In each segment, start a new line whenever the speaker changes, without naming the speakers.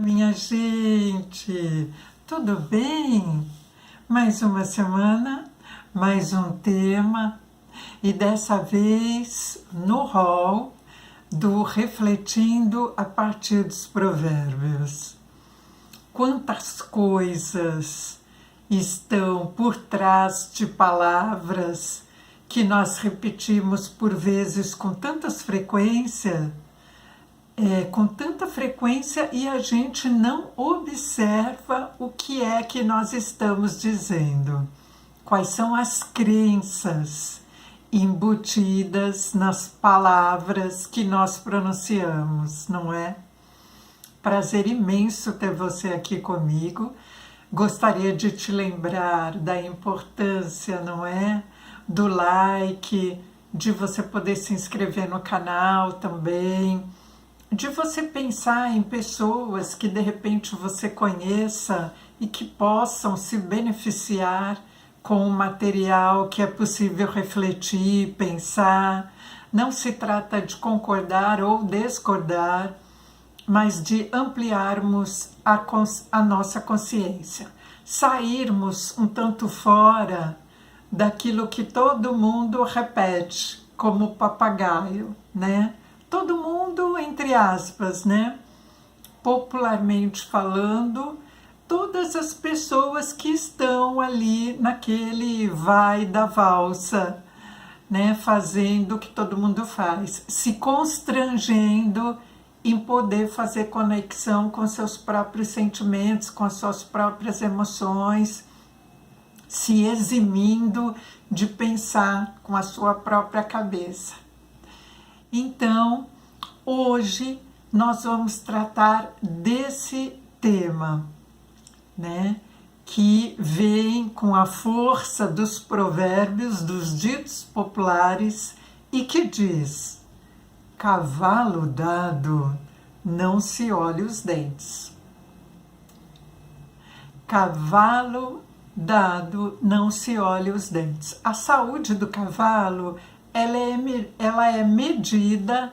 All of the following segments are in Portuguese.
Minha gente, tudo bem? Mais uma semana, mais um tema e dessa vez no rol do Refletindo a partir dos Provérbios. Quantas coisas estão por trás de palavras que nós repetimos por vezes com tanta frequência e a gente não observa o que é que nós estamos dizendo. Quais são as crenças embutidas nas palavras que nós pronunciamos, não é? Prazer imenso ter você aqui comigo. Gostaria de te lembrar da importância, não é? Do like, de você poder se inscrever no canal também, de você pensar em pessoas que de repente você conheça e que possam se beneficiar com o material que é possível refletir, pensar. Não se trata de concordar ou discordar, mas de ampliarmos a nossa consciência, sairmos um tanto fora daquilo que todo mundo repete como papagaio, né? Todo mundo, entre aspas, né? Popularmente falando, todas as pessoas que estão ali naquele vai da valsa, né? Fazendo o que todo mundo faz, se constrangendo em poder fazer conexão com seus próprios sentimentos, com as suas próprias emoções, se eximindo de pensar com a sua própria cabeça. Então, hoje nós vamos tratar desse tema, né? Que vem com a força dos provérbios, dos ditos populares, e que diz: cavalo dado, não se olhe os dentes. Cavalo dado, não se olhe os dentes. A saúde do cavalo, ela é medida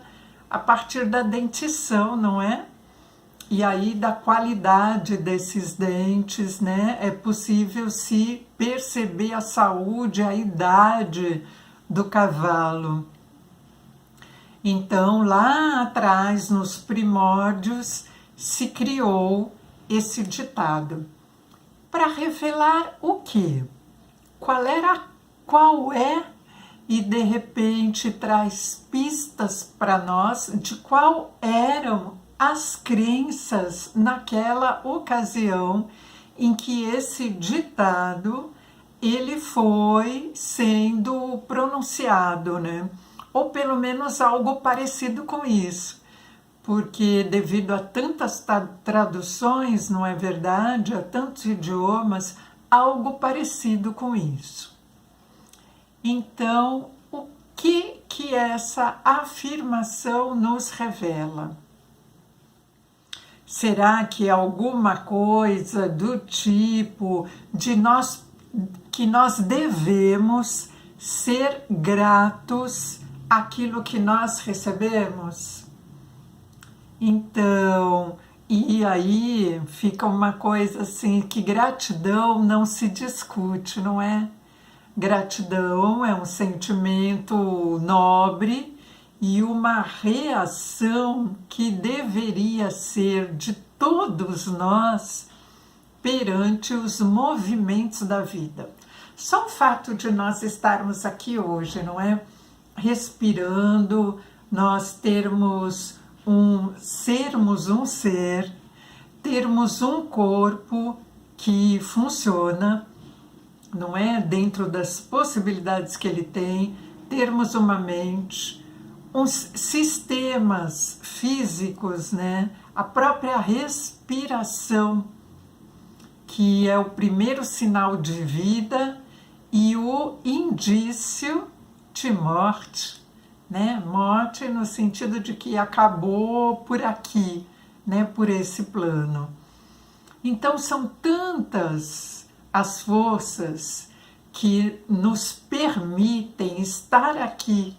a partir da dentição, não é? E aí da qualidade desses dentes, né? É possível se perceber a saúde, a idade do cavalo. Então, lá atrás, nos primórdios, se criou esse ditado. Para revelar o quê? Qual é, e de repente traz pistas para nós de qual eram as crenças naquela ocasião em que esse ditado ele foi sendo pronunciado, né? Ou pelo menos algo parecido com isso, porque devido a tantas traduções, não é verdade, a tantos idiomas, algo parecido com isso. Então, o que essa afirmação nos revela? Será que é alguma coisa do tipo de que nós devemos ser gratos àquilo que nós recebemos? Então, e aí fica uma coisa assim, que gratidão não se discute, não é? Gratidão é um sentimento nobre e uma reação que deveria ser de todos nós perante os movimentos da vida. Só o fato de nós estarmos aqui hoje, não é? Respirando, nós sermos um ser, termos um corpo que funciona, não é? Dentro das possibilidades que ele tem, termos uma mente, uns sistemas físicos, né? A própria respiração, que é o primeiro sinal de vida e o indício de morte, né? Morte no sentido de que acabou por aqui, né? Por esse plano. Então são tantas as forças que nos permitem estar aqui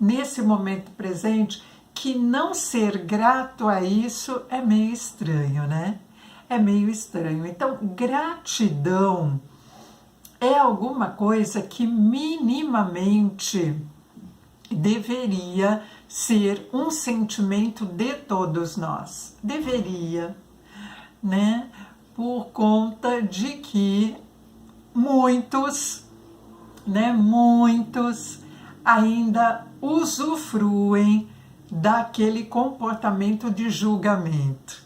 nesse momento presente que não ser grato a isso é meio estranho, né? É meio estranho. Então, gratidão é alguma coisa que minimamente deveria ser um sentimento de todos nós. Deveria, né? Por conta de que muitos, né? Muitos ainda usufruem daquele comportamento de julgamento.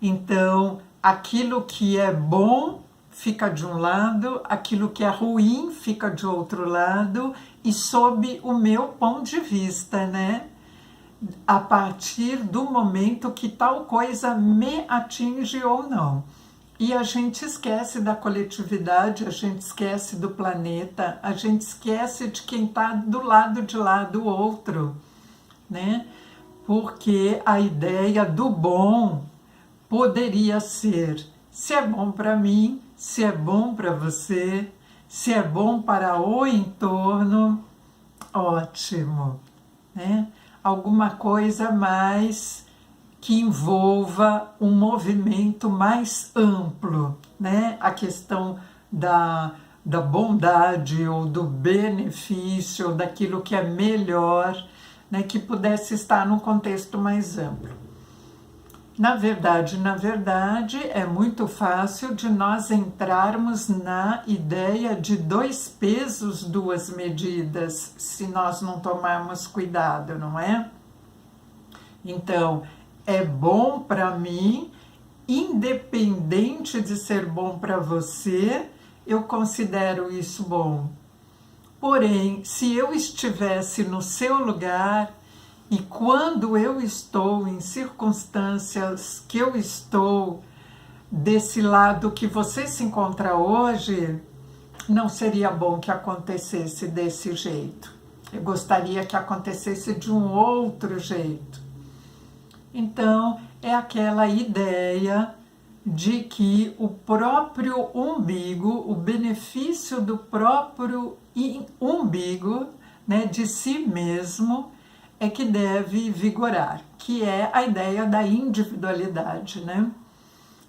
Então, aquilo que é bom fica de um lado, aquilo que é ruim fica de outro lado, e sob o meu ponto de vista, né? A partir do momento que tal coisa me atinge ou não. E a gente esquece da coletividade, a gente esquece do planeta, a gente esquece de quem está do lado de lá do outro, né? Porque a ideia do bom poderia ser: se é bom para mim, se é bom para você, se é bom para o entorno, ótimo, né? Alguma coisa mais que envolva um movimento mais amplo, né? A questão da bondade ou do benefício, ou daquilo que é melhor, né? Que pudesse estar num contexto mais amplo. Na verdade, é muito fácil de nós entrarmos na ideia de 2 pesos, 2 medidas, se nós não tomarmos cuidado, não é? Então, é bom para mim, independente de ser bom para você, eu considero isso bom. Porém, se eu estivesse no seu lugar, e quando eu estou em circunstâncias que eu estou desse lado que você se encontra hoje, não seria bom que acontecesse desse jeito. Eu gostaria que acontecesse de um outro jeito. Então, é aquela ideia de que o próprio umbigo, o benefício do próprio umbigo, né, de si mesmo, é que deve vigorar, que é a ideia da individualidade, né?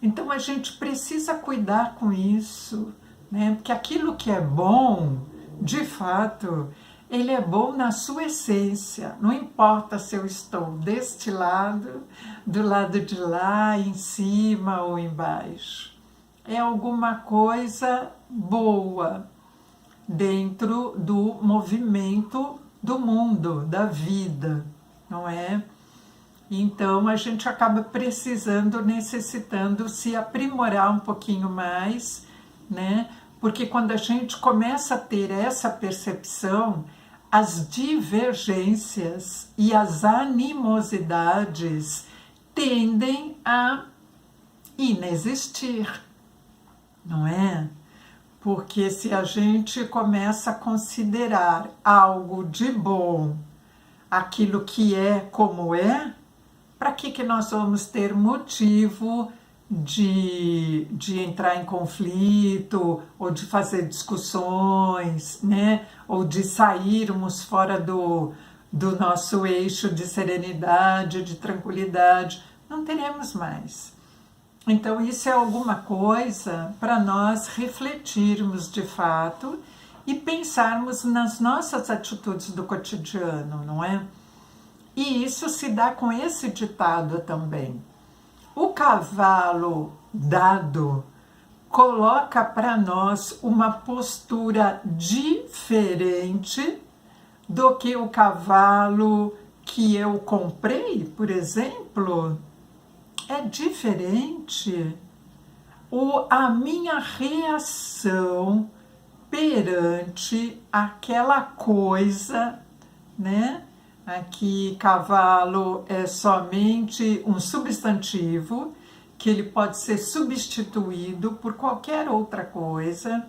Então a gente precisa cuidar com isso, né? Porque aquilo que é bom, de fato, ele é bom na sua essência. Não importa se eu estou deste lado, do lado de lá, em cima ou embaixo. É alguma coisa boa dentro do movimento do mundo, da vida, não é? Então a gente acaba precisando, necessitando se aprimorar um pouquinho mais, né? Porque quando a gente começa a ter essa percepção, as divergências e as animosidades tendem a inexistir, não é? Porque se a gente começa a considerar algo de bom, aquilo que é como é, para que nós vamos ter motivo de entrar em conflito, ou de fazer discussões, né? Ou de sairmos fora do nosso eixo de serenidade, de tranquilidade? Não teremos mais. Então, isso é alguma coisa para nós refletirmos de fato e pensarmos nas nossas atitudes do cotidiano, não é? E isso se dá com esse ditado também. O cavalo dado coloca para nós uma postura diferente do que o cavalo que eu comprei, por exemplo. É diferente a minha reação perante aquela coisa, né? Aqui, cavalo é somente um substantivo, que ele pode ser substituído por qualquer outra coisa.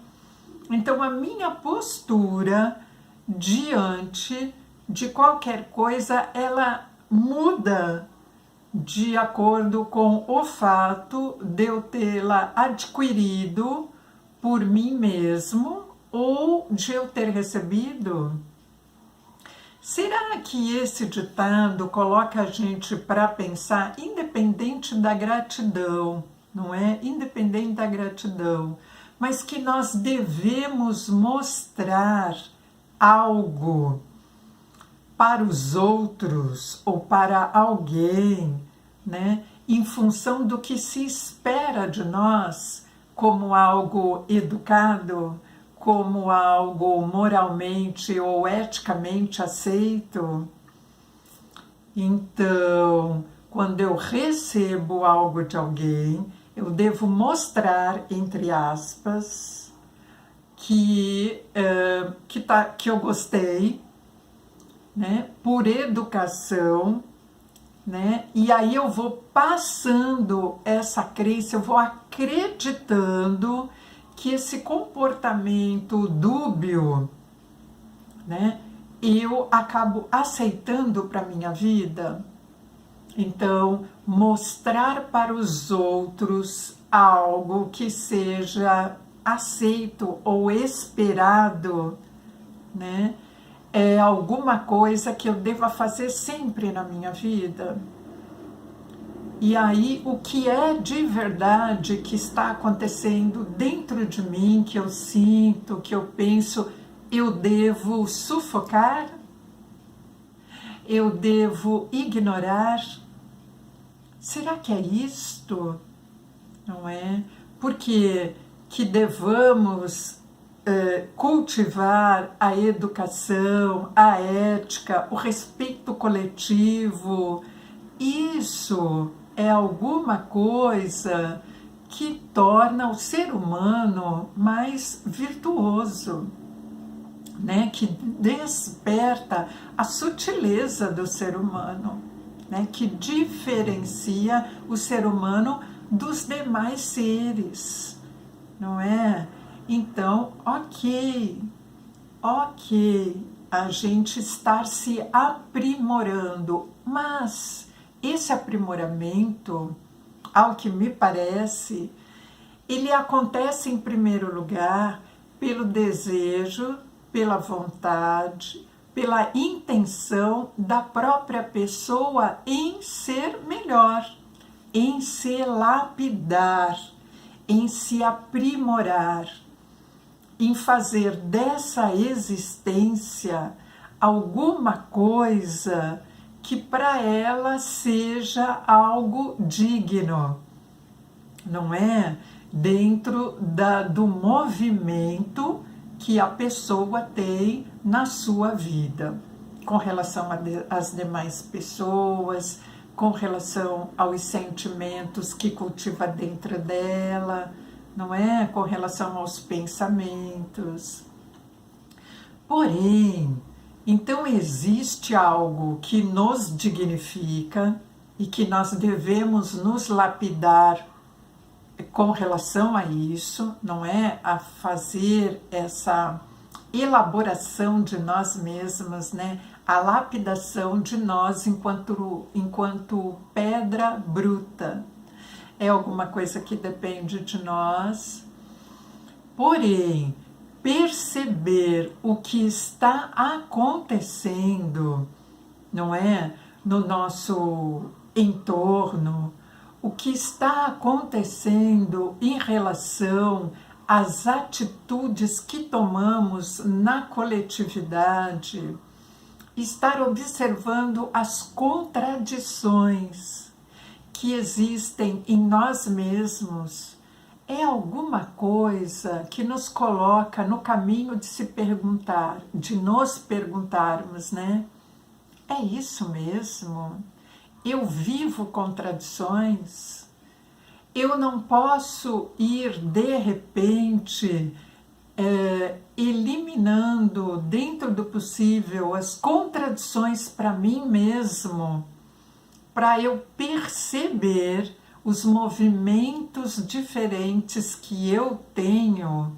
Então, a minha postura diante de qualquer coisa, ela muda de acordo com o fato de eu tê-la adquirido por mim mesmo ou de eu ter recebido. Será que esse ditado coloca a gente para pensar, independente da gratidão, não é? Independente da gratidão, mas que nós devemos mostrar algo para os outros ou para alguém, né? Em função do que se espera de nós, como algo educado, como algo moralmente ou eticamente aceito. Então, quando eu recebo algo de alguém, eu devo mostrar, entre aspas, que eu gostei, né, por educação, né, e aí eu vou passando essa crença, eu vou acreditando que esse comportamento dúbio, né, eu acabo aceitando para minha vida. Então, mostrar para os outros algo que seja aceito ou esperado, né, é alguma coisa que eu deva fazer sempre na minha vida. E aí, o que é de verdade que está acontecendo dentro de mim, que eu sinto, que eu penso, eu devo sufocar? Eu devo ignorar? Será que é isto? Não é? Porque que devamos cultivar a educação, a ética, o respeito coletivo, isso é alguma coisa que torna o ser humano mais virtuoso, né? Que desperta a sutileza do ser humano, né? Que diferencia o ser humano dos demais seres, não é? Então, ok, a gente estar se aprimorando, mas esse aprimoramento, ao que me parece, ele acontece em primeiro lugar pelo desejo, pela vontade, pela intenção da própria pessoa em ser melhor, em se lapidar, em se aprimorar, em fazer dessa existência alguma coisa que para ela seja algo digno, não é? Dentro do movimento que a pessoa tem na sua vida, com relação às demais pessoas, com relação aos sentimentos que cultiva dentro dela, não é? Com relação aos pensamentos. Porém, então existe algo que nos dignifica e que nós devemos nos lapidar com relação a isso, não é? A fazer essa elaboração de nós mesmos, né? A lapidação de nós enquanto pedra bruta. É alguma coisa que depende de nós. Porém, perceber o que está acontecendo, não é? No nosso entorno, o que está acontecendo em relação às atitudes que tomamos na coletividade, estar observando as contradições que existem em nós mesmos, é alguma coisa que nos coloca no caminho de se perguntar, de nos perguntarmos, né? É isso mesmo? Eu vivo contradições? Eu não posso ir, de repente, eliminando dentro do possível as contradições para mim mesmo, para eu perceber os movimentos diferentes que eu tenho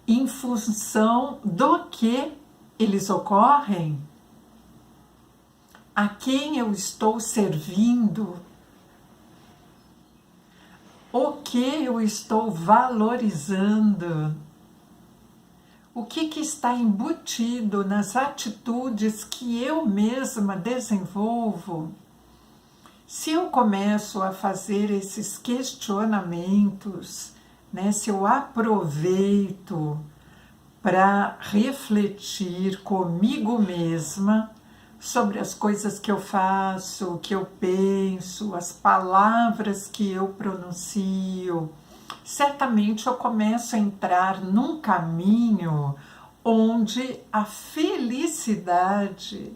em função do que eles ocorrem, a quem eu estou servindo, o que eu estou valorizando, O que está embutido nas atitudes que eu mesma desenvolvo? Se eu começo a fazer esses questionamentos, né, se eu aproveito para refletir comigo mesma sobre as coisas que eu faço, o que eu penso, as palavras que eu pronuncio, certamente eu começo a entrar num caminho onde a felicidade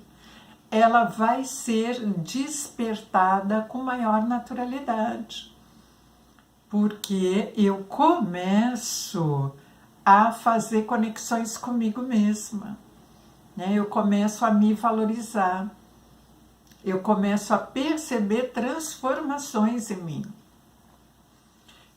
ela vai ser despertada com maior naturalidade, porque eu começo a fazer conexões comigo mesma, né? Eu começo a me valorizar, eu começo a perceber transformações em mim.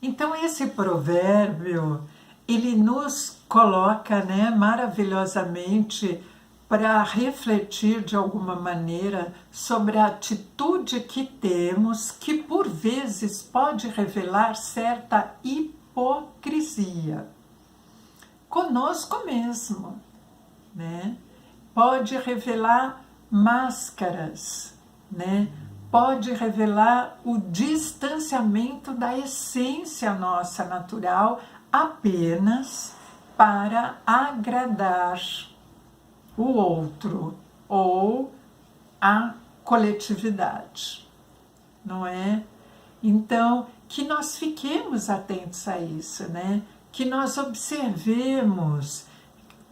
Então esse provérbio, ele nos coloca, né, maravilhosamente para refletir de alguma maneira sobre a atitude que temos, que por vezes pode revelar certa hipocrisia conosco mesmo, né? Pode revelar máscaras, né? Pode revelar o distanciamento da essência nossa natural apenas para agradar o outro ou a coletividade, não é? Então, que nós fiquemos atentos a isso, né? Que nós observemos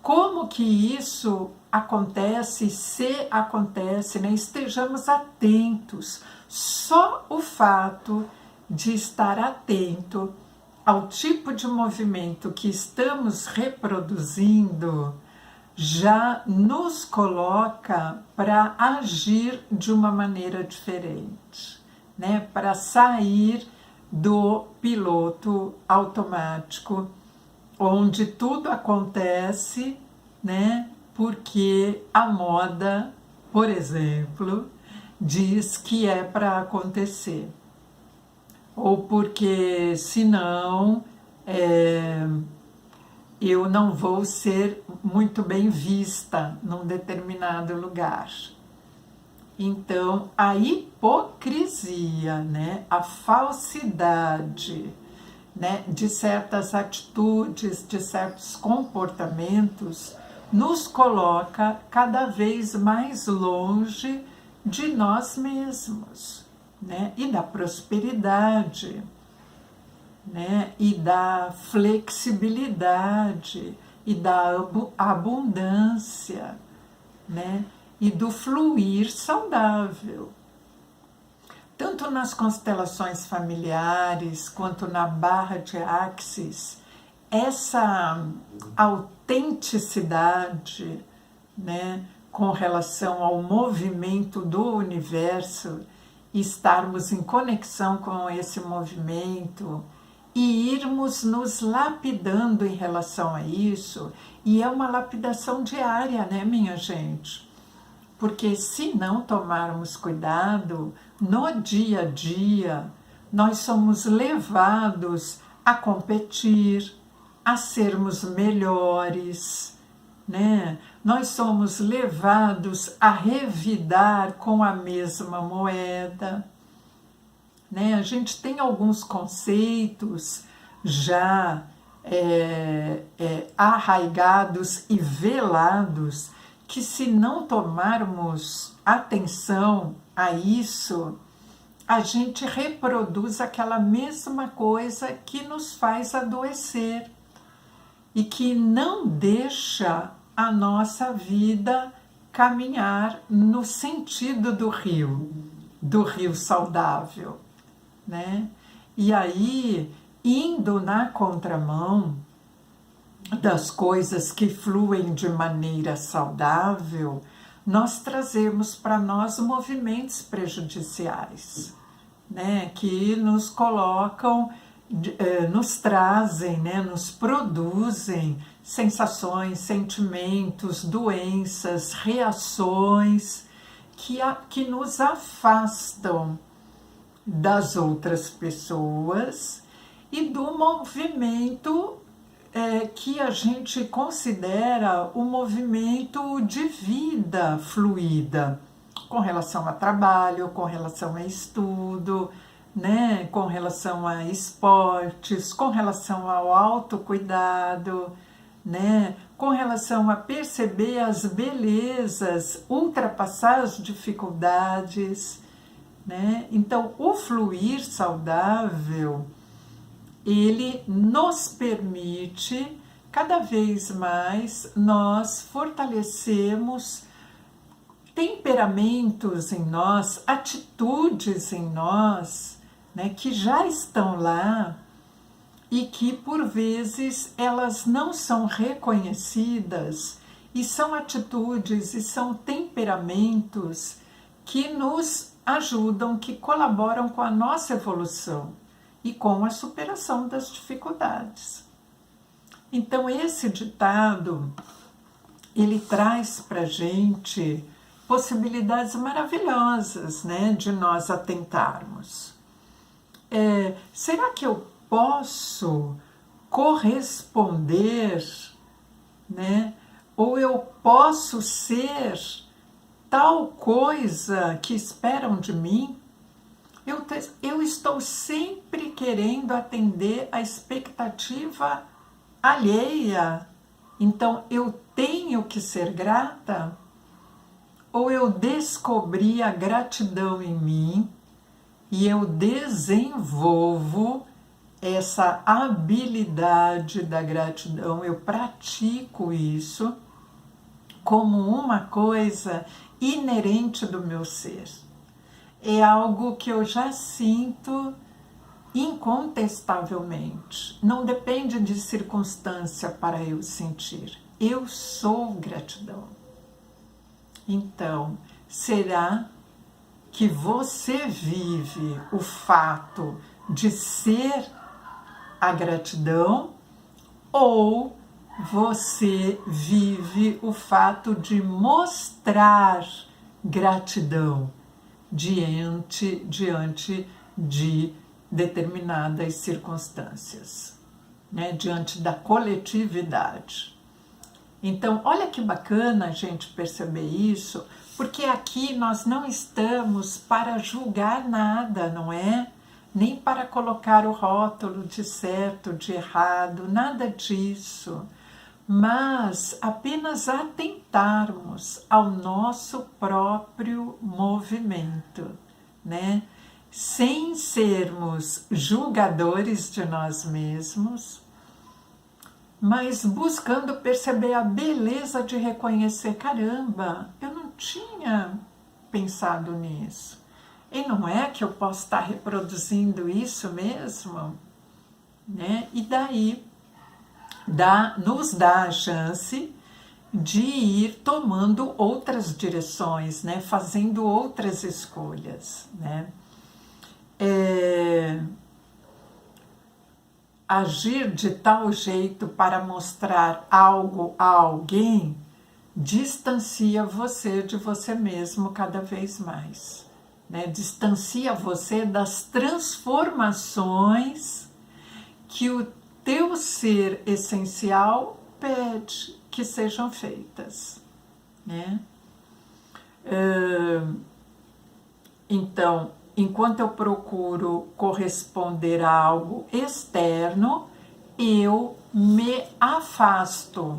como que isso acontece, se acontece, né? Estejamos atentos. Só o fato de estar atento ao tipo de movimento que estamos reproduzindo já nos coloca para agir de uma maneira diferente, né? Para sair do piloto automático, onde tudo acontece, né? Porque a moda, por exemplo, diz que é para acontecer, ou porque senão eu não vou ser muito bem vista num determinado lugar. Então, a hipocrisia, né, a falsidade, né, de certas atitudes, de certos comportamentos, nos coloca cada vez mais longe de nós mesmos, né, e da prosperidade, né, e da flexibilidade, e da abundância, né, e do fluir saudável. Tanto nas constelações familiares quanto na barra de Axis, essa autenticidade, né, com relação ao movimento do universo, estarmos em conexão com esse movimento e irmos nos lapidando em relação a isso, e é uma lapidação diária, né, minha gente? Porque se não tomarmos cuidado, no dia a dia, nós somos levados a competir, a sermos melhores, né? Nós somos levados a revidar com a mesma moeda, né? A gente tem alguns conceitos já arraigados e velados que, se não tomarmos atenção a isso, a gente reproduz aquela mesma coisa que nos faz adoecer e que não deixa a nossa vida caminhar no sentido do rio saudável, né? E aí, indo na contramão das coisas que fluem de maneira saudável, nós trazemos para nós movimentos prejudiciais, né, que nos colocam, nos trazem, né, nos produzem sensações, sentimentos, doenças, reações que nos afastam das outras pessoas e do movimento que a gente considera o movimento de vida fluida, com relação a trabalho, com relação a estudo, né, com relação a esportes, com relação ao autocuidado, né, com relação a perceber as belezas, ultrapassar as dificuldades, né? Então, o fluir saudável, ele nos permite, cada vez mais, nós fortalecemos temperamentos em nós, atitudes em nós, né, que já estão lá e que, por vezes, elas não são reconhecidas, e são atitudes e são temperamentos que nos ajudam, que colaboram com a nossa evolução e com a superação das dificuldades. Então, esse ditado, ele traz para a gente possibilidades maravilhosas, né, de nós atentarmos. Será que eu posso corresponder, né, ou eu posso ser tal coisa que esperam de mim? Eu estou sempre querendo atender a expectativa alheia, então eu tenho que ser grata? Ou eu descobri a gratidão em mim e eu desenvolvo essa habilidade da gratidão, eu pratico isso como uma coisa inerente do meu ser. É algo que eu já sinto incontestavelmente. Não depende de circunstância para eu sentir. Eu sou gratidão. Então, será que você vive o fato de ser a gratidão, ou você vive o fato de mostrar gratidão diante de determinadas circunstâncias, né? Diante da coletividade? Então, olha que bacana a gente perceber isso, porque aqui nós não estamos para julgar nada, não é? Nem para colocar o rótulo de certo, de errado, nada disso, mas apenas atentarmos ao nosso próprio movimento, né? Sem sermos julgadores de nós mesmos, mas buscando perceber a beleza de reconhecer, caramba, eu não tinha pensado nisso. E não é que eu posso estar reproduzindo isso mesmo, né? E daí nos dá a chance de ir tomando outras direções, né? Fazendo outras escolhas, né? Agir de tal jeito para mostrar algo a alguém distancia você de você mesmo cada vez mais, né? Distancia você das transformações que o teu ser essencial pede que sejam feitas, né? Então, enquanto eu procuro corresponder a algo externo, eu me afasto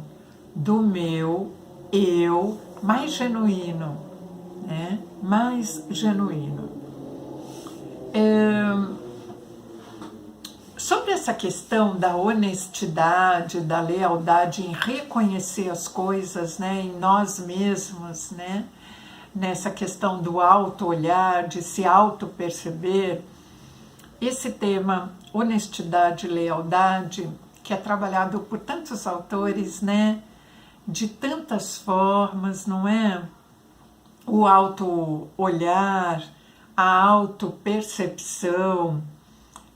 do meu eu mais genuíno, né? Mais genuíno. Sobre essa questão da honestidade, da lealdade em reconhecer as coisas, né, em nós mesmos, né? Nessa questão do auto-olhar, de se auto-perceber, esse tema, honestidade e lealdade, que é trabalhado por tantos autores, né, de tantas formas, não é? O auto-olhar, a auto-percepção,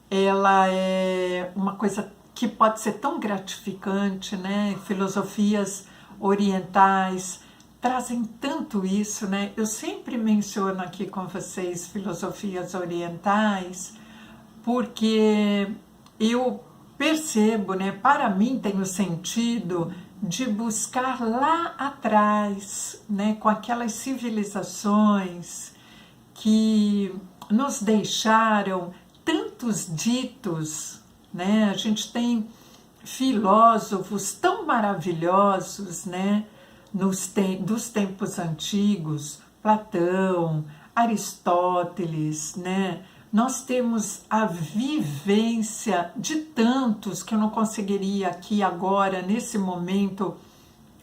ela é uma coisa que pode ser tão gratificante, né? Filosofias orientais trazem tanto isso, né? Eu sempre menciono aqui com vocês filosofias orientais, porque eu percebo, né, para mim tem o sentido de buscar lá atrás, né, com aquelas civilizações que nos deixaram tantos ditos, né? A gente tem filósofos tão maravilhosos, né, dos tempos antigos, Platão, Aristóteles, né? Nós temos a vivência de tantos que eu não conseguiria aqui agora, nesse momento,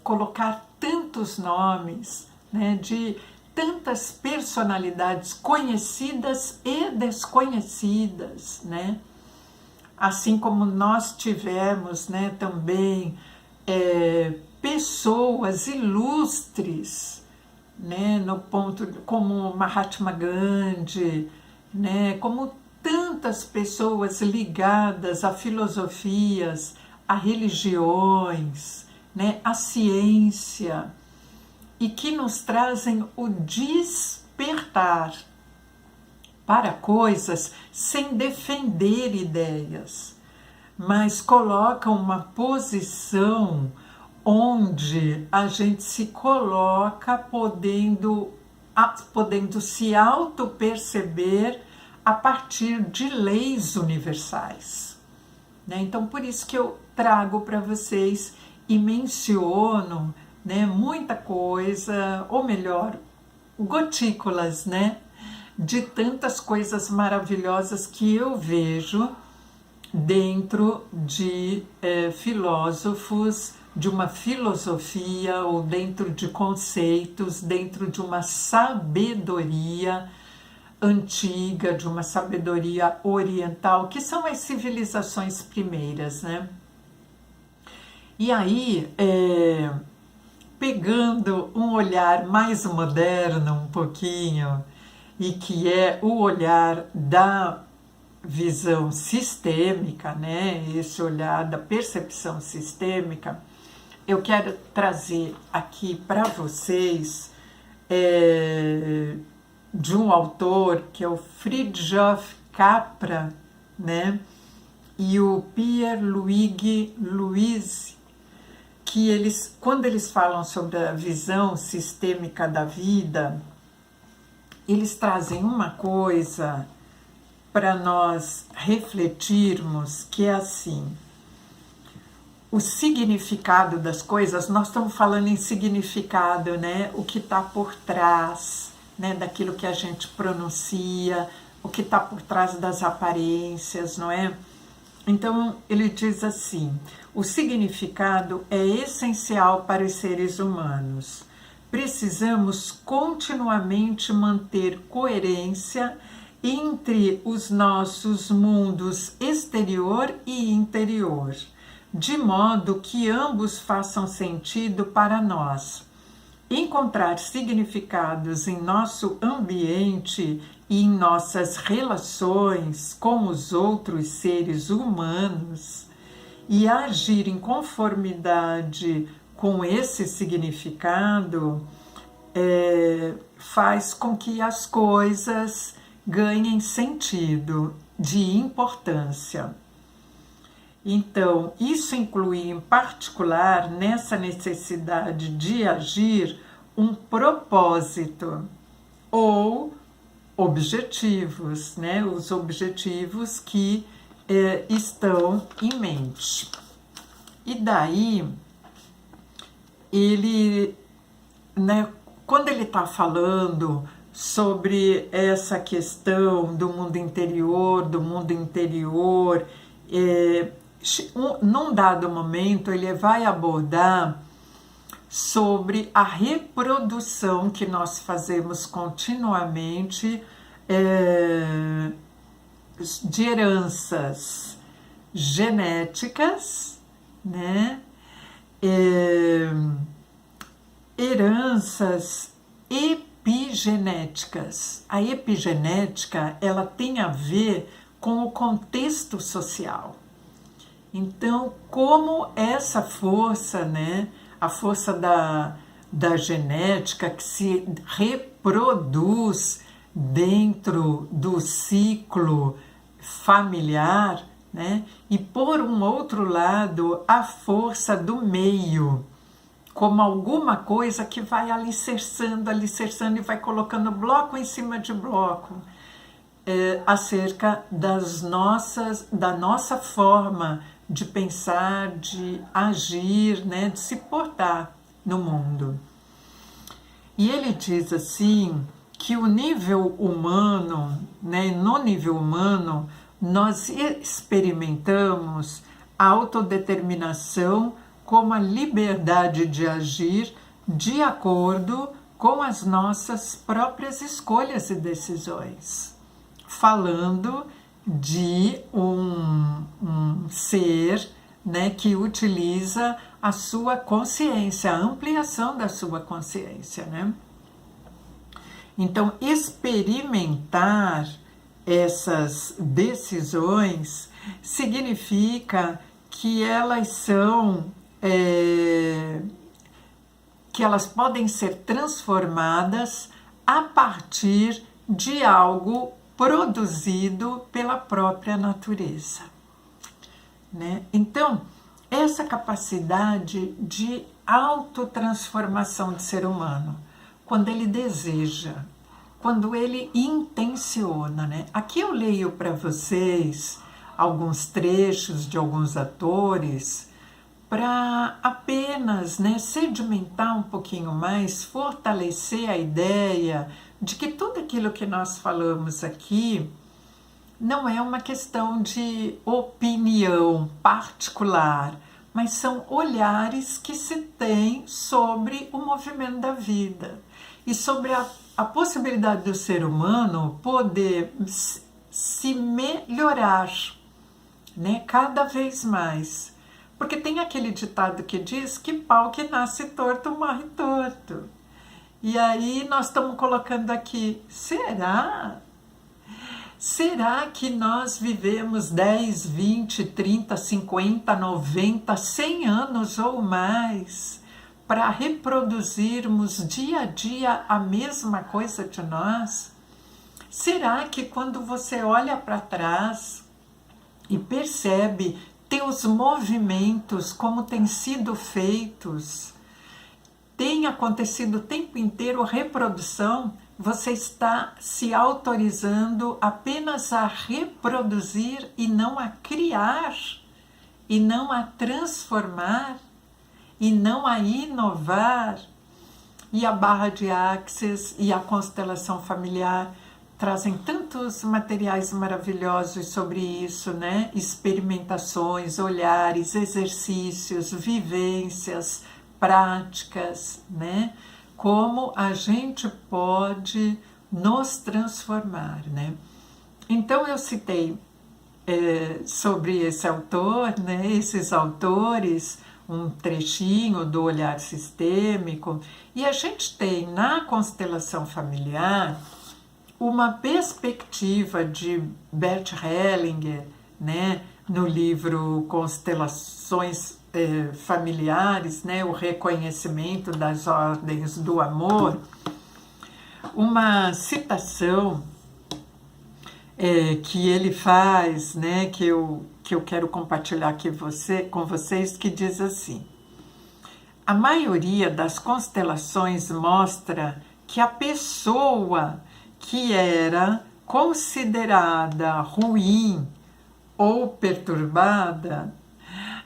colocar tantos nomes, né, de tantas personalidades conhecidas e desconhecidas, né? Assim como nós tivemos, né, também pessoas ilustres, né, no ponto como Mahatma Gandhi, né, como tantas pessoas ligadas a filosofias, a religiões, né, a ciência, e que nos trazem o despertar para coisas sem defender ideias, mas colocam uma posição onde a gente se coloca podendo se auto-perceber a partir de leis universais, né? Então, por isso que eu trago para vocês e menciono, né, muita coisa, ou melhor, gotículas, né, de tantas coisas maravilhosas que eu vejo dentro de filósofos, de uma filosofia, ou dentro de conceitos, dentro de uma sabedoria antiga, de uma sabedoria oriental, que são as civilizações primeiras, né? E aí, pegando um olhar mais moderno um pouquinho, e que é o olhar da visão sistêmica, né? Esse olhar da percepção sistêmica, eu quero trazer aqui para vocês de um autor que é o Fritjof Capra, né? E o Pierre-Louis Louis, que quando eles falam sobre a visão sistêmica da vida, eles trazem uma coisa para nós refletirmos, que é assim: o significado das coisas, nós estamos falando em significado, né? O que está por trás, né, daquilo que a gente pronuncia, o que está por trás das aparências, não é? Então, ele diz assim: o significado é essencial para os seres humanos. Precisamos continuamente manter coerência entre os nossos mundos exterior e interior, de modo que ambos façam sentido para nós. Encontrar significados em nosso ambiente e em nossas relações com os outros seres humanos e agir em conformidade com esse significado faz com que as coisas ganhem sentido de importância. Então, isso inclui em particular nessa necessidade de agir um propósito ou objetivos, né? Os objetivos que estão em mente. E daí, ele, né, quando ele está falando sobre essa questão do mundo interior, num dado momento ele vai abordar sobre a reprodução que nós fazemos continuamente de heranças genéticas, né? Heranças epigenéticas. A epigenética, ela tem a ver com o contexto social. Então, como essa força, né, a força da genética que se reproduz dentro do ciclo familiar, né? E por um outro lado, a força do meio, como alguma coisa que vai alicerçando, alicerçando e vai colocando bloco em cima de bloco, acerca da nossa forma de pensar, de agir, né, de se portar no mundo. E ele diz assim que o nível humano, né, no nível humano, nós experimentamos a autodeterminação como a liberdade de agir de acordo com as nossas próprias escolhas e decisões. Falando de um ser, né, que utiliza a sua consciência, a ampliação da sua consciência, né? Então, experimentar essas decisões significa que elas são, que elas podem ser transformadas a partir de algo produzido pela própria natureza, né? Então, essa capacidade de autotransformação do ser humano, quando ele deseja, quando ele intenciona, né? Aqui eu leio para vocês alguns trechos de alguns atores para apenas, né, sedimentar um pouquinho mais, fortalecer a ideia de que tudo aquilo que nós falamos aqui não é uma questão de opinião particular, mas são olhares que se tem sobre o movimento da vida e sobre a possibilidade do ser humano poder se melhorar, né, cada vez mais. Porque tem aquele ditado que diz que pau que nasce torto morre torto. E aí nós estamos colocando aqui, será que nós vivemos 10, 20, 30, 50, 90, 100 anos ou mais para reproduzirmos dia a dia a mesma coisa de nós? Será que quando você olha para trás e percebe teus movimentos, como têm sido feitos, tem acontecido o tempo inteiro reprodução, você está se autorizando apenas a reproduzir e não a criar, e não a transformar, e não a inovar? E a barra de Axis e a constelação familiar trazem tantos materiais maravilhosos sobre isso, né? Experimentações, olhares, exercícios, vivências, práticas, né? Como a gente pode nos transformar, né? Então eu citei sobre esse autor, né? Esses autores, um trechinho do olhar sistêmico, e a gente tem na constelação familiar uma perspectiva de Bert Hellinger, né, no livro Constelações Familiares, né, o reconhecimento das ordens do amor, uma citação que ele faz, né, que eu quero compartilhar aqui com vocês, que diz assim: a maioria das constelações mostra que a pessoa que era considerada ruim ou perturbada,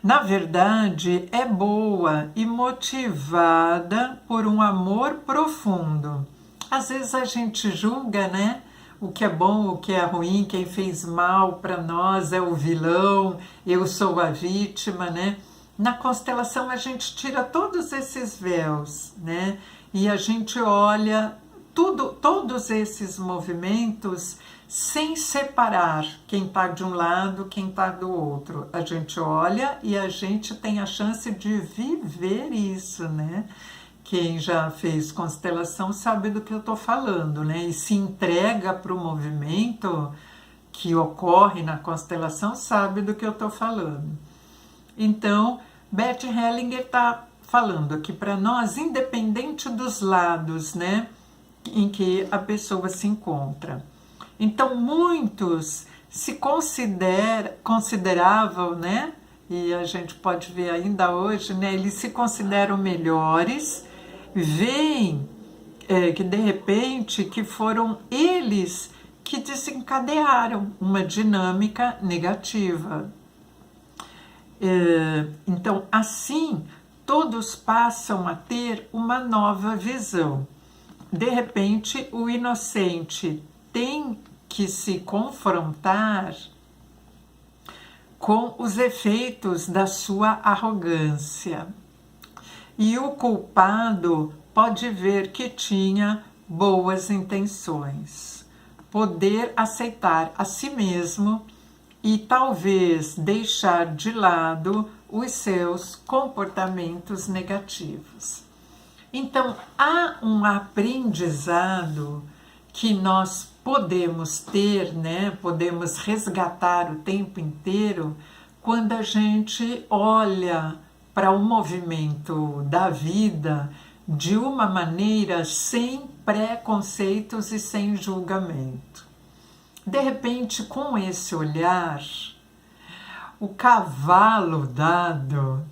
na verdade é boa e motivada por um amor profundo. Às vezes a gente julga, né? O que é bom, o que é ruim, quem fez mal para nós é o vilão, eu sou a vítima, né? Na constelação a gente tira todos esses véus, né? E a gente olha todos esses movimentos sem separar quem está de um lado, quem está do outro. A gente olha e a gente tem a chance de viver isso, né? Quem já fez constelação sabe do que eu estou falando, né? E se entrega para o movimento que ocorre na constelação, sabe do que eu estou falando. Então, Bert Hellinger está falando aqui para nós, independente dos lados, né, em que a pessoa se encontra. Então, muitos se consideravam, né? E a gente pode ver ainda hoje, né? Eles se consideram melhores, veem que de repente que foram eles que desencadearam uma dinâmica negativa. Então, assim, todos passam a ter uma nova visão. De repente, o inocente tem que se confrontar com os efeitos da sua arrogância. E o culpado pode ver que tinha boas intenções, poder aceitar a si mesmo e talvez deixar de lado os seus comportamentos negativos. Então, há um aprendizado que nós podemos ter, né? Podemos resgatar o tempo inteiro quando a gente olha para o movimento da vida de uma maneira sem preconceitos e sem julgamento. De repente, com esse olhar, o cavalo dado,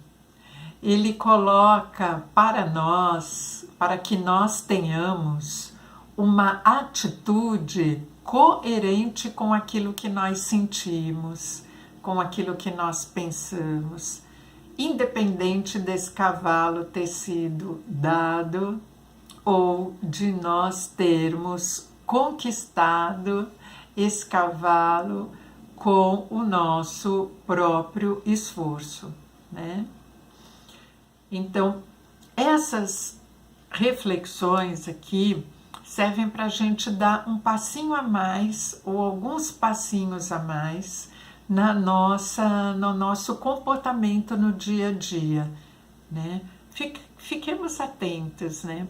ele coloca para nós, para que nós tenhamos uma atitude coerente com aquilo que nós sentimos, com aquilo que nós pensamos, independente desse cavalo ter sido dado ou de nós termos conquistado esse cavalo com o nosso próprio esforço, né? Então, essas reflexões aqui servem para a gente dar um passinho a mais ou alguns passinhos a mais no nosso comportamento no dia a dia, né? Fiquemos atentos, né?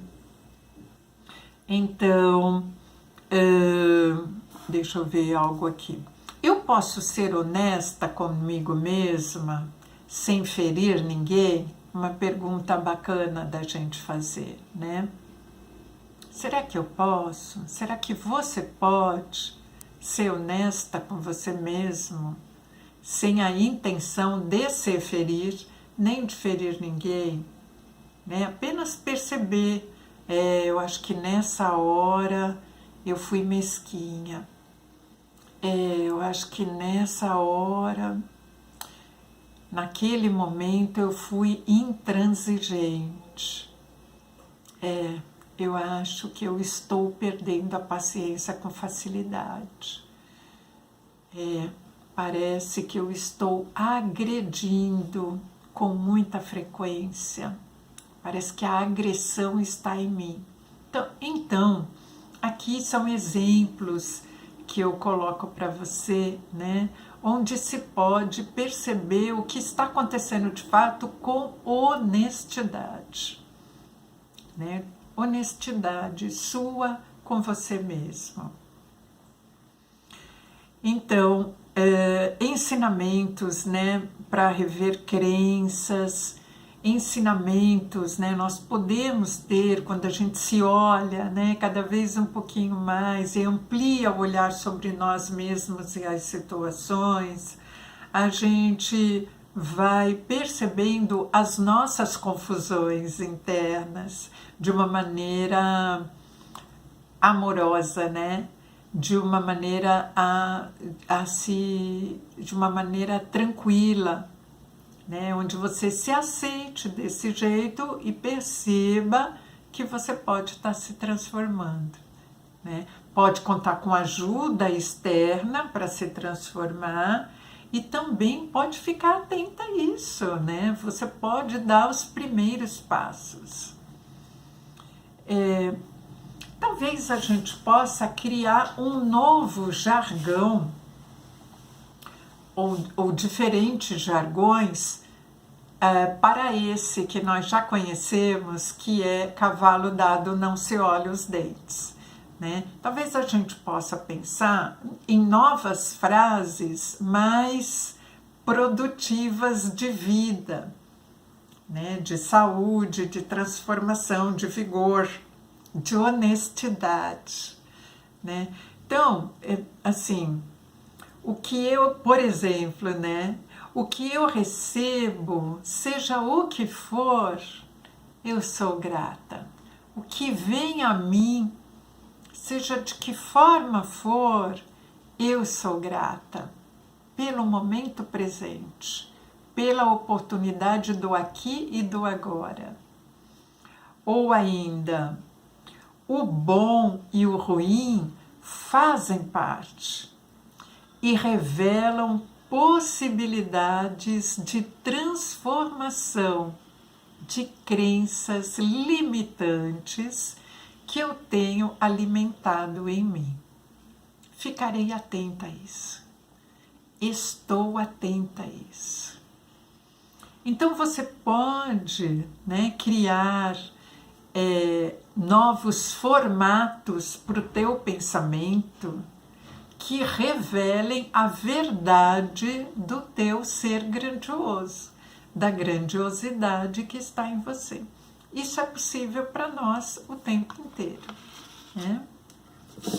Então, deixa eu ver algo aqui. Eu posso ser honesta comigo mesma sem ferir ninguém? Uma pergunta bacana da gente fazer, né? Será que eu posso? Será que você pode ser honesta com você mesmo, sem a intenção de se ferir, nem de ferir ninguém? Né? Apenas perceber, eu acho que nessa hora eu fui mesquinha. Eu acho que nessa hora, naquele momento eu fui intransigente. Eu acho que eu estou perdendo a paciência com facilidade. Parece que eu estou agredindo com muita frequência. Parece que a agressão está em mim. Então, aqui são exemplos que eu coloco para você, né? Onde se pode perceber o que está acontecendo de fato com honestidade, né? Honestidade sua com você mesmo. Então, ensinamentos, né, para rever crenças, ensinamentos, né, nós podemos ter quando a gente se olha, né, cada vez um pouquinho mais e amplia o olhar sobre nós mesmos e as situações, a gente vai percebendo as nossas confusões internas de uma maneira amorosa, né? De uma maneira de uma maneira tranquila, né? Onde você se aceite desse jeito e perceba que você pode estar se transformando, né? Pode contar com ajuda externa para se transformar e também pode ficar atenta a isso, né? Você pode dar os primeiros passos. Talvez a gente possa criar um novo jargão ou diferentes jargões para esse que nós já conhecemos, que é cavalo dado não se olha os dentes, né? Talvez a gente possa pensar em novas frases mais produtivas de vida, né? De saúde, de transformação, de vigor, de honestidade, né? Então, assim, o que eu, por exemplo, né? O que eu recebo, seja o que for, eu sou grata. O que vem a mim, seja de que forma for, eu sou grata pelo momento presente, pela oportunidade do aqui e do agora. Ou ainda, o bom e o ruim fazem parte e revelam possibilidades de transformação de crenças limitantes que eu tenho alimentado em mim. Ficarei atenta a isso. Estou atenta a isso. Então você pode, né, criar novos formatos para o teu pensamento que revelem a verdade do teu ser grandioso, da grandiosidade que está em você. Isso é possível para nós o tempo inteiro, né?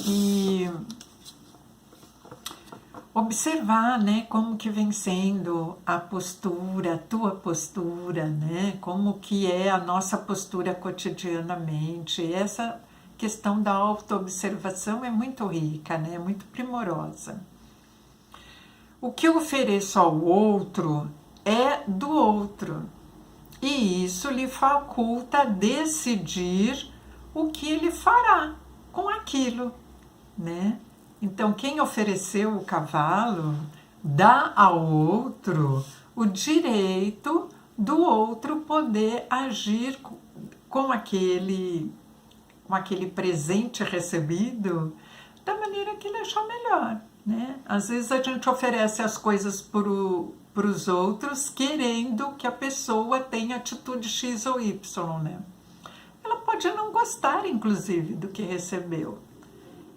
E observar, né, como que vem sendo a postura, a tua postura, né, como que é a nossa postura cotidianamente. Essa questão da autoobservação é muito rica, né, muito primorosa. O que eu ofereço ao outro é do outro, e isso lhe faculta decidir o que ele fará com aquilo, né? Então, quem ofereceu o cavalo dá ao outro o direito do outro poder agir com aquele presente recebido da maneira que ele achar melhor, né? Às vezes a gente oferece as coisas para os outros querendo que a pessoa tenha atitude X ou Y, né? Ela pode não gostar, inclusive, do que recebeu.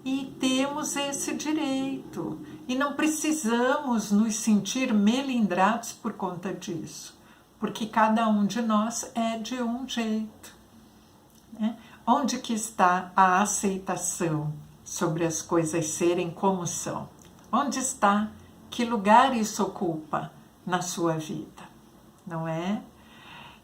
E temos esse direito. E não precisamos nos sentir melindrados por conta disso. Porque cada um de nós é de um jeito, né? Onde que está a aceitação sobre as coisas serem como são? Onde está? Que lugar isso ocupa na sua vida? Não é?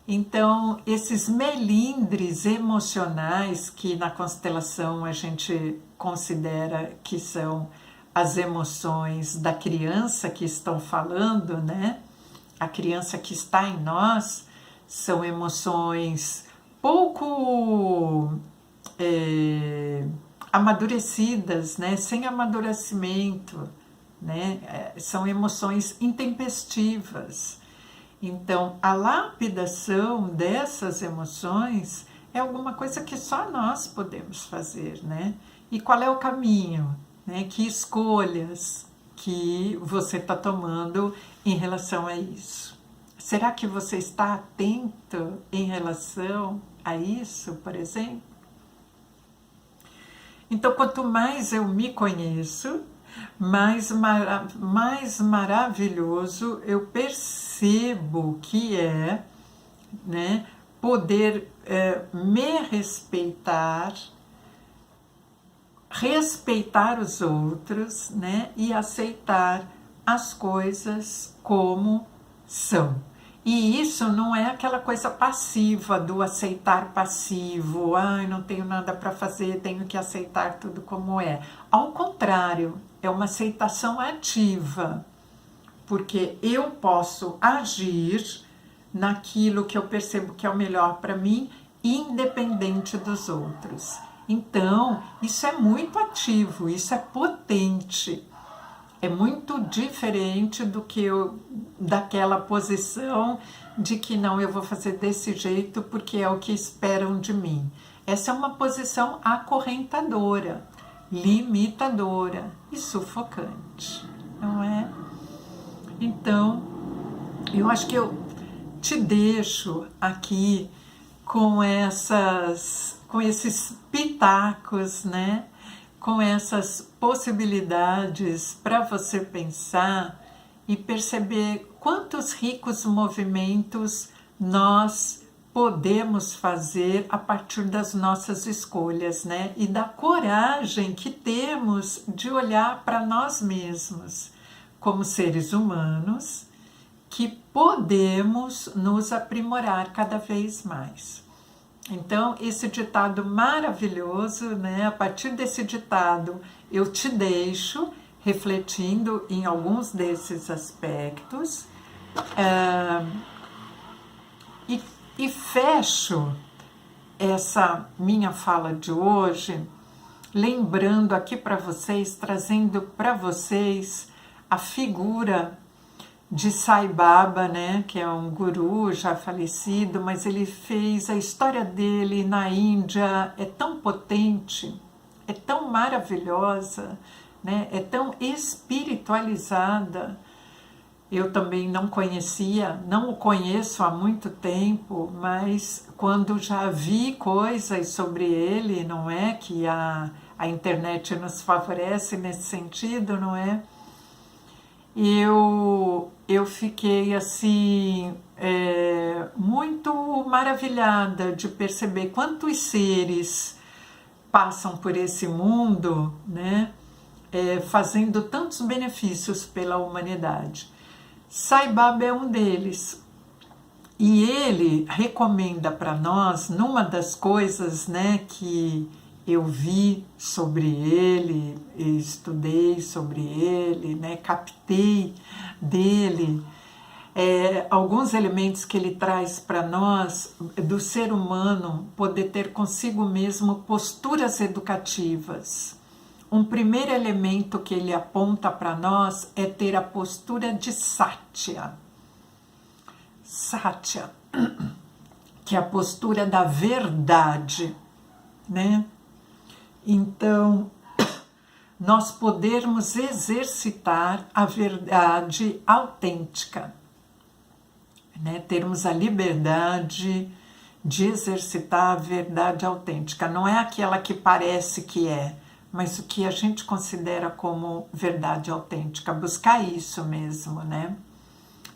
Então, esses melindres emocionais que na constelação a gente considera que são as emoções da criança que estão falando, né? A criança que está em nós, são emoções pouco amadurecidas, né? Sem amadurecimento, né? São emoções intempestivas. Então, a lapidação dessas emoções é alguma coisa que só nós podemos fazer, né? E qual é o caminho, né? Que escolhas que você está tomando em relação a isso? Será que você está atento em relação a isso, por exemplo? Então, quanto mais eu me conheço, mais maravilhoso eu percebo que é, né, poder me respeitar, respeitar os outros, né, e aceitar as coisas como são. E isso não é aquela coisa passiva do aceitar passivo, ai, não tenho nada para fazer, tenho que aceitar tudo como é. Ao contrário, é uma aceitação ativa, porque eu posso agir naquilo que eu percebo que é o melhor para mim, independente dos outros. Então, isso é muito ativo, isso é potente. É muito diferente do que daquela posição de que não, eu vou fazer desse jeito porque é o que esperam de mim. Essa é uma posição acorrentadora, limitadora e sufocante, não é? Então, eu acho que eu te deixo aqui com esses pitacos, né? Com essas possibilidades para você pensar e perceber quantos ricos movimentos nós podemos fazer a partir das nossas escolhas, né? E da coragem que temos de olhar para nós mesmos. como seres humanos, que podemos nos aprimorar cada vez mais. Então, esse ditado maravilhoso, né? A partir desse ditado, eu te deixo refletindo em alguns desses aspectos e fecho essa minha fala de hoje lembrando aqui para vocês, trazendo para vocês a figura de Sai Baba, né, que é um guru já falecido, mas ele fez a história dele na Índia, é tão potente, é tão maravilhosa, né, é tão espiritualizada. Eu também não conhecia, não o conheço há muito tempo, mas quando já vi coisas sobre ele, não é, que a internet nos favorece nesse sentido, não é? Eu fiquei assim muito maravilhada de perceber quantos seres passam por esse mundo, né, fazendo tantos benefícios pela humanidade. Sai Baba é um deles e ele recomenda para nós, numa das coisas, né, que eu vi sobre ele, estudei sobre ele, né, captei dele alguns elementos que ele traz para nós do ser humano poder ter consigo mesmo posturas educativas. Um primeiro elemento que ele aponta para nós é ter a postura de Satya. Satya, que é a postura da verdade, né? Então, nós podermos exercitar a verdade autêntica, né? Termos a liberdade de exercitar a verdade autêntica. Não é aquela que parece que é, mas o que a gente considera como verdade autêntica. Buscar isso mesmo, né?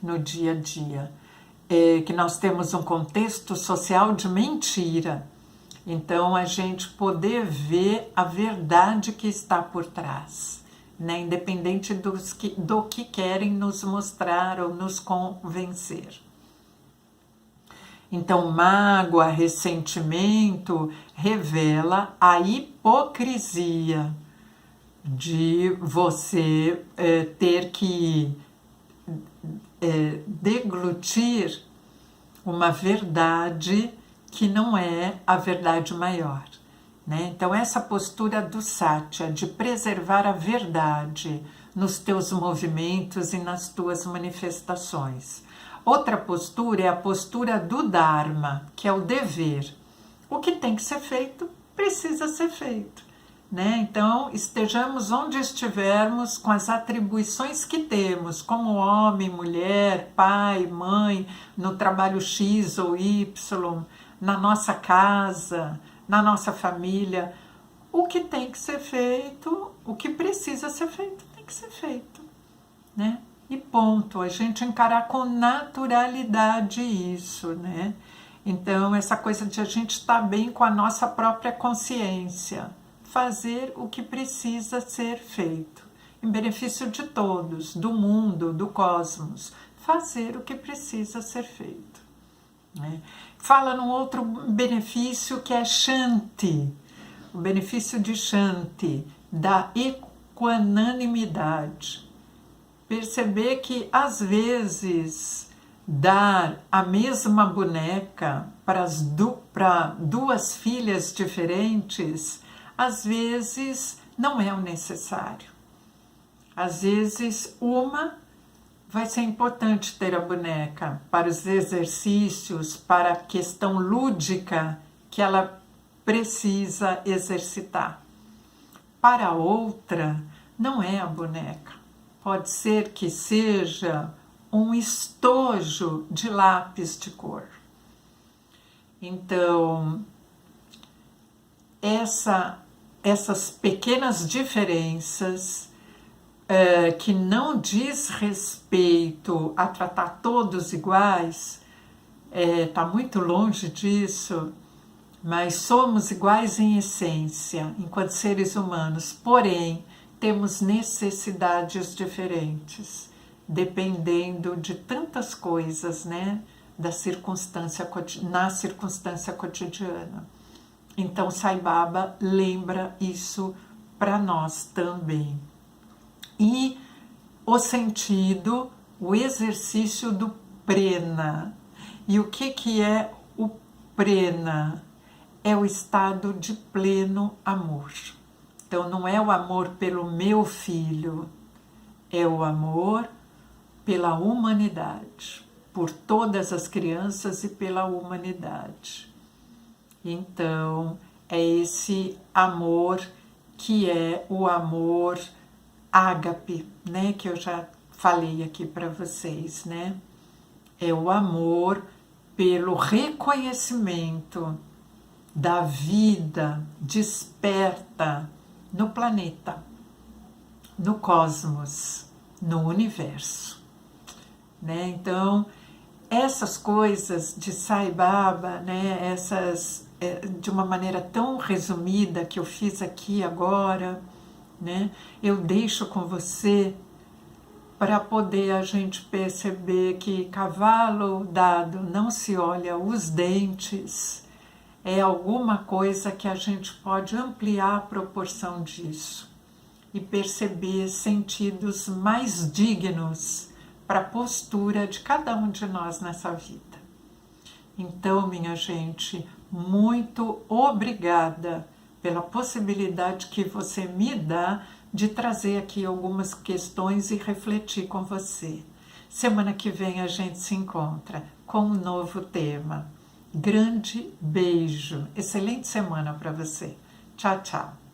No dia a dia. Que nós temos um contexto social de mentira. Então, a gente poder ver a verdade que está por trás, né? Independente do que querem nos mostrar ou nos convencer. Então, mágoa, ressentimento revela a hipocrisia de você ter que deglutir uma verdade que não é a verdade maior, né? Então, essa postura do Satya, de preservar a verdade nos teus movimentos e nas tuas manifestações. Outra postura é a postura do Dharma, que é o dever. O que tem que ser feito, precisa ser feito, né? Então, estejamos onde estivermos com as atribuições que temos, como homem, mulher, pai, mãe, no trabalho X ou Y, na nossa casa, na nossa família. O que tem que ser feito, o que precisa ser feito, tem que ser feito, né? E ponto, a gente encarar com naturalidade isso, né? Então, essa coisa de a gente estar bem com a nossa própria consciência, fazer o que precisa ser feito, em benefício de todos, do mundo, do cosmos, fazer o que precisa ser feito, né? Fala num outro benefício que é Shanti, o benefício de Shanti, da equanimidade. Perceber que, às vezes, dar a mesma boneca para duas filhas diferentes, às vezes não é o necessário. Às vezes, uma vai ser importante ter a boneca para os exercícios, para a questão lúdica que ela precisa exercitar. Para a outra, não é a boneca. Pode ser que seja um estojo de lápis de cor. Então, essas pequenas diferenças que não diz respeito a tratar todos iguais, está muito longe disso, mas somos iguais em essência, enquanto seres humanos, porém, temos necessidades diferentes, dependendo de tantas coisas, né? Na circunstância cotidiana. Então, Sai Baba lembra isso para nós também. E o sentido, o exercício do prena. E o que é o prena? É o estado de pleno amor. Então, não é o amor pelo meu filho, é o amor pela humanidade, por todas as crianças e pela humanidade. Então, é esse amor que é o amor ágape, né, que eu já falei aqui para vocês, né? É o amor pelo reconhecimento da vida desperta no planeta, no cosmos, no universo, né? Então, essas coisas de Sai Baba, né, essas de uma maneira tão resumida que eu fiz aqui agora, né, eu deixo com você para poder a gente perceber que cavalo dado não se olha os dentes, é alguma coisa que a gente pode ampliar a proporção disso e perceber sentidos mais dignos para a postura de cada um de nós nessa vida. Então, minha gente, muito obrigada pela possibilidade que você me dá de trazer aqui algumas questões e refletir com você. Semana que vem a gente se encontra com um novo tema. Grande beijo, excelente semana para você. Tchau, tchau.